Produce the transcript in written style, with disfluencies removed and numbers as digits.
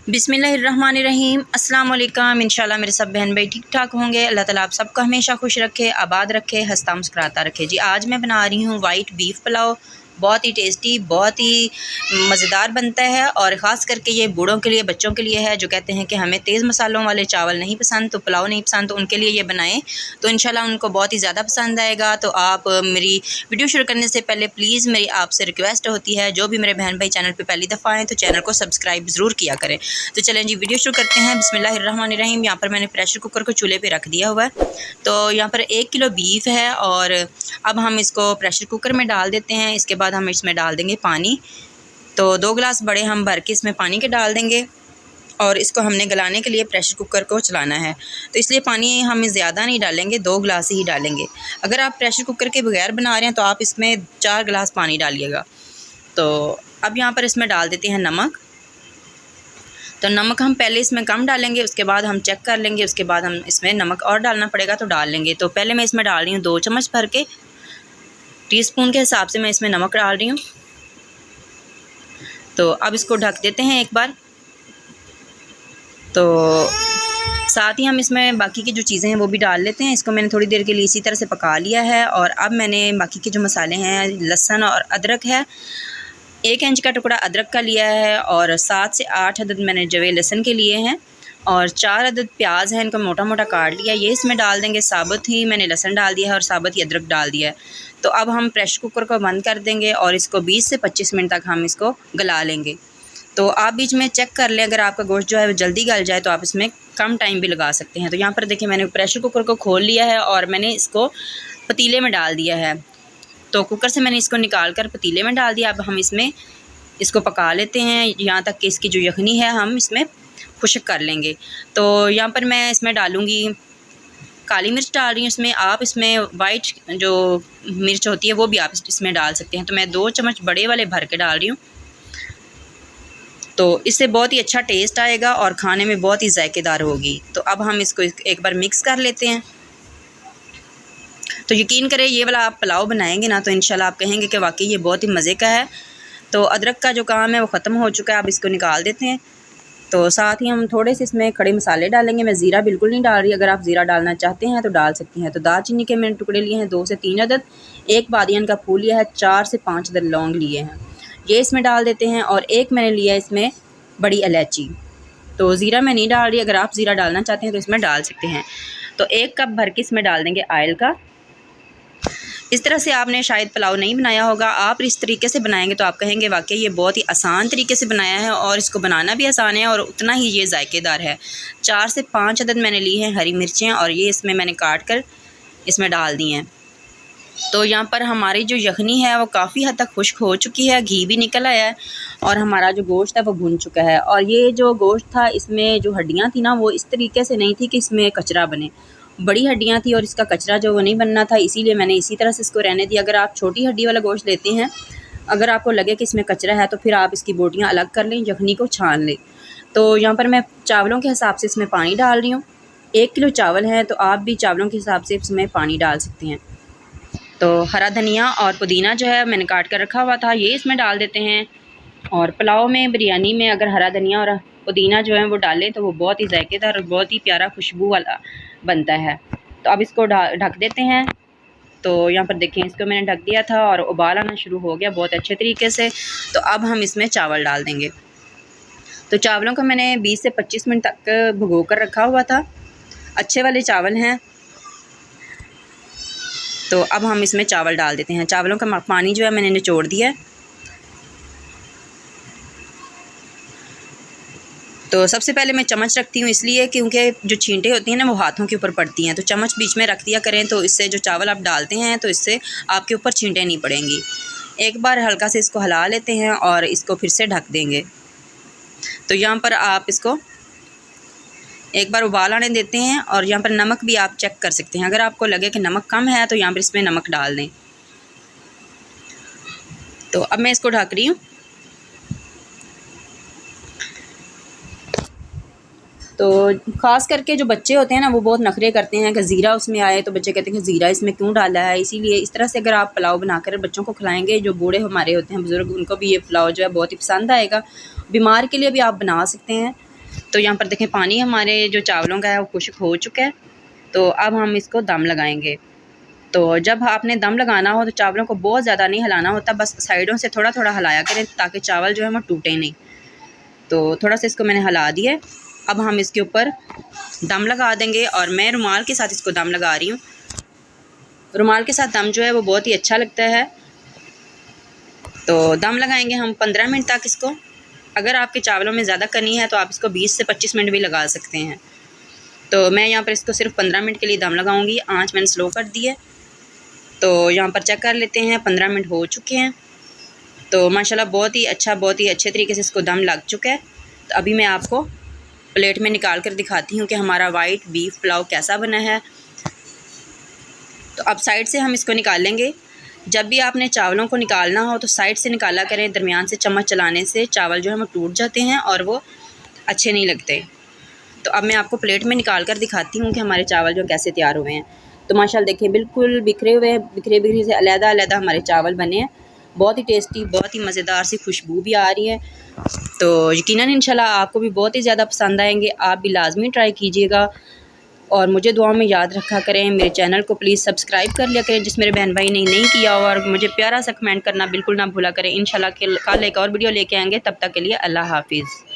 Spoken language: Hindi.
बिस्मिल्लाहिर्रहमानिर्रहीम। अस्सलाम वालेकुम। इंशाल्लाह मेरे सब बहन भाई ठीक ठाक होंगे। अल्लाह ताला आप सबको हमेशा खुश रखे, आबाद रखे, हंसता मुस्कुराता रखे। जी आज मैं बना रही हूँ वाइट बीफ पुलाव। बहुत ही टेस्टी, बहुत ही मज़ेदार बनता है और ख़ास करके ये बूढ़ों के लिए, बच्चों के लिए है जो कहते हैं कि हमें तेज़ मसालों वाले चावल नहीं पसंद, तो पुलाव नहीं पसंद, तो उनके लिए ये बनाएं तो इंशाल्लाह उनको बहुत ही ज़्यादा पसंद आएगा। तो आप मेरी वीडियो शुरू करने से पहले प्लीज़ मेरी आपसे रिक्वेस्ट होती है, जो भी मेरे बहन भाई चैनल पर पहली दफ़ा आएँ तो चैनल को सब्सक्राइब ज़रूर किया करें। तो चलें जी वीडियो शुरू करते हैं। बिस्मिल्लाहिर्रहमानिर्रहीम। यहाँ पर मैंने प्रेशर कुकर को चूल्हे पर रख दिया हुआ है। तो यहाँ पर 1 किलो बीफ है और अब हम इसको प्रेशर कुकर में डाल देते हैं। इसके बाद हम इसमें डाल देंगे पानी। तो 2 गिलास बड़े हम भर के इसमें पानी के डाल देंगे और इसको हमने गलाने के लिए प्रेशर कुकर को चलाना है, तो इसलिए पानी हम ज़्यादा नहीं डालेंगे, 2 गिलास ही डालेंगे। अगर आप प्रेशर कुकर के बगैर बना रहे हैं तो आप इसमें 4 गिलास पानी डालिएगा। तो अब यहाँ पर इसमें डाल देते हैं नमक। तो नमक हम पहले इसमें कम डालेंगे, उसके बाद हम चेक कर लेंगे, उसके बाद हम इसमें नमक और डालना पड़ेगा तो डाल लेंगे। तो पहले मैं इसमें डाल रही हूँ 2 चम्मच भर के, टीस्पून के हिसाब से मैं इसमें नमक डाल रही हूँ। तो अब इसको ढक देते हैं एक बार। तो साथ ही हम इसमें बाकी की जो चीज़ें हैं वो भी डाल लेते हैं। इसको मैंने थोड़ी देर के लिए इसी तरह से पका लिया है और अब मैंने बाकी के जो मसाले हैं, लहसुन और अदरक है, 1 इंच का टुकड़ा अदरक का लिया है और 7 से 8 अदद मैंने जवे लहसुन के लिए हैं और 4 अदद प्याज है, इनको मोटा मोटा काट लिया, ये इसमें डाल देंगे। साबुत ही मैंने लहसुन डाल दिया है और साबुत ही अदरक डाल दिया है। तो अब हम प्रेशर कुकर को बंद कर देंगे और इसको 20 से 25 मिनट तक हम इसको गला लेंगे। तो आप बीच में चेक कर लें, अगर आपका गोश्त जो है वो जल्दी गल जाए तो आप इसमें कम टाइम भी लगा सकते हैं। तो यहाँ पर देखिए मैंने प्रेशर कुकर को खोल लिया है और मैंने इसको पतीले में डाल दिया है। तो कुकर से मैंने इसको निकाल कर पतीले में डाल दिया। अब हम इसमें इसको पका लेते हैं यहाँ तक कि इसकी जो यखनी है हम इसमें खुश्क कर लेंगे। तो यहाँ पर मैं इसमें डालूँगी काली मिर्च डाल रही हूँ इसमें। आप इसमें वाइट जो मिर्च होती है वो भी आप इसमें डाल सकते हैं। तो मैं 2 चम्मच बड़े वाले भर के डाल रही हूँ, तो इससे बहुत ही अच्छा टेस्ट आएगा और खाने में बहुत ही जायकेदार होगी। तो अब हम इसको एक बार मिक्स कर लेते हैं। तो यकीन करें ये वाला आप पुलाव बनाएंगे ना तो इंशाल्लाह आप कहेंगे कि वाकई ये बहुत ही मज़े का है। तो अदरक का जो काम है वो ख़त्म हो चुका है, अब इसको निकाल देते हैं। तो साथ ही हम थोड़े से इसमें खड़े मसाले डालेंगे। मैं ज़ीरा बिल्कुल नहीं डाल रही, अगर आप ज़ीरा डालना चाहते हैं तो डाल सकते हैं। तो दालचीनी के मैंने टुकड़े लिए हैं 2 से 3 अदद, 1 बादियान का फूल लिया है, 4 से 5 अदद लौंग लिए हैं, ये इसमें डाल देते हैं। और 1 मैंने लिया है इसमें बड़ी इलायची। तो ज़ीरा मैं नहीं डाल रही, अगर आप ज़ीरा डालना चाहते हैं तो इसमें डाल सकते हैं। तो 1 कप भर के इसमें डाल देंगे ऑयल का। इस तरह से आपने शायद पुलाव नहीं बनाया होगा, आप इस तरीके से बनाएंगे तो आप कहेंगे वाकई ये बहुत ही आसान तरीके से बनाया है और इसको बनाना भी आसान है और उतना ही ये जायकेदार है। 4 से 5 अदद मैंने ली हैं हरी मिर्चें और ये इसमें मैंने काट कर इसमें डाल दी हैं। तो यहाँ पर हमारी जो यखनी है वो काफ़ी हद तक खुश्क हो चुकी है, घी भी निकल आया है और हमारा जो गोश्त है वो भुन चुका है। और ये जो गोश्त था इसमें जो हड्डियाँ थी ना वो इस तरीके से नहीं थी कि इसमें कचरा बने, बड़ी हड्डियाँ थी और इसका कचरा जो वो नहीं बनना था, इसीलिए मैंने इसी तरह से इसको रहने दिया। अगर आप छोटी हड्डी वाला गोश्त लेते हैं, अगर आपको लगे कि इसमें कचरा है तो फिर आप इसकी बोटियाँ अलग कर लें, यखनी को छान लें। तो यहाँ पर मैं चावलों के हिसाब से इसमें पानी डाल रही हूँ। 1 किलो चावल हैं तो आप भी चावलों के हिसाब से इसमें पानी डाल सकते हैं। तो हरा धनिया और पुदीना जो है मैंने काट कर रखा हुआ था, ये इसमें डाल देते हैं। और पुलाव में, बिरयानी में अगर हरा धनिया और पुदीना जो है वो डालें तो वो बहुत ही जायकेदार और बहुत ही प्यारा खुशबू वाला बनता है। तो अब इसको ढक देते हैं। तो यहाँ पर देखें इसको मैंने ढक दिया था और उबाल आना शुरू हो गया बहुत अच्छे तरीके से। तो अब हम इसमें चावल डाल देंगे। तो चावलों को मैंने 20 से 25 मिनट तक भिगो कर रखा हुआ था, अच्छे वाले चावल हैं। तो अब हम इसमें चावल डाल देते हैं। चावलों का पानी जो है मैंने निचोड़ दिया है। तो सबसे पहले मैं चम्मच रखती हूँ इसलिए क्योंकि जो छींटे होती हैं ना वो हाथों के ऊपर पड़ती हैं, तो चम्मच बीच में रख दिया करें तो इससे जो चावल आप डालते हैं तो इससे आपके ऊपर छींटे नहीं पड़ेंगी। एक बार हल्का से इसको हिला लेते हैं और इसको फिर से ढक देंगे। तो यहाँ पर आप इसको एक बार उबाल आने देते हैं और यहाँ पर नमक भी आप चेक कर सकते हैं, अगर आपको लगे कि नमक कम है तो यहाँ पर इसमें नमक डाल दें। तो अब मैं इसको ढक रही हूँ। तो ख़ास करके जो बच्चे होते हैं ना वो बहुत नखरे करते हैं कि ज़ीरा उसमें आए, तो बच्चे कहते हैं कि ज़ीरा इसमें क्यों डाला है। इसीलिए इस तरह से अगर आप पुलाव बनाकर बच्चों को खिलाएंगे, जो बूढ़े हमारे होते हैं बुज़ुर्ग, उनको भी ये पुलाव जो है बहुत ही पसंद आएगा। बीमार के लिए भी आप बना सकते हैं। तो यहाँ पर देखें पानी हमारे जो चावलों का है वो खुश्क हो चुका है। तो अब हम इसको दम लगाएंगे। तो जब आपने दम लगाना हो तो चावलों को बहुत ज़्यादा नहीं हिलाना होता, बस साइडों से थोड़ा थोड़ा हिलाया करें ताकि चावल जो है वो टूटे नहीं। तो थोड़ा सा इसको मैंने हिला दिया। अब हम इसके ऊपर दम लगा देंगे और मैं रुमाल के साथ इसको दम लगा रही हूँ। रुमाल के साथ दम जो है वो बहुत ही अच्छा लगता है। तो दम लगाएंगे हम 15 मिनट तक इसको। अगर आपके चावलों में ज़्यादा कनी है तो आप इसको 20 से 25 मिनट भी लगा सकते हैं। तो मैं यहाँ पर इसको सिर्फ 15 मिनट के लिए दम लगाऊंगी। आंच मैंने स्लो कर दी है। तो यहाँ पर चेक कर लेते हैं, 15 मिनट हो चुके हैं। तो माशाल्लाह बहुत ही अच्छे तरीके से इसको दम लग चुका है। तो अभी मैं आपको प्लेट में निकाल कर दिखाती हूँ कि हमारा वाइट बीफ पुलाव कैसा बना है। तो अब साइड से हम इसको निकाल लेंगे। जब भी आपने चावलों को निकालना हो तो साइड से निकाला करें, दरमियान से चम्मच चलाने से चावल जो है वो टूट जाते हैं और वो अच्छे नहीं लगते। तो अब मैं आपको प्लेट में निकाल कर दिखाती हूँ कि हमारे चावल जो कैसे तैयार हुए हैं। तो माशाल्लाह देखिए बिल्कुल बिखरे हुए, बिखरे से अलग-अलग हमारे चावल बने हैं। बहुत ही टेस्टी, बहुत ही मज़ेदार सी खुशबू भी आ रही है। तो यकीनन इंशाल्लाह आपको भी बहुत ही ज़्यादा पसंद आएंगे। आप भी लाजमी ट्राई कीजिएगा और मुझे दुआओं में याद रखा करें। मेरे चैनल को प्लीज़ सब्सक्राइब कर लिया करें जिस मेरे बहन भाई ने नहीं किया हो, और मुझे प्यारा सा कमेंट करना बिल्कुल ना भूला करें। इंशाल्लाह कल एक और वीडियो लेके आएंगे। तब तक के लिए अल्लाह हाफिज़।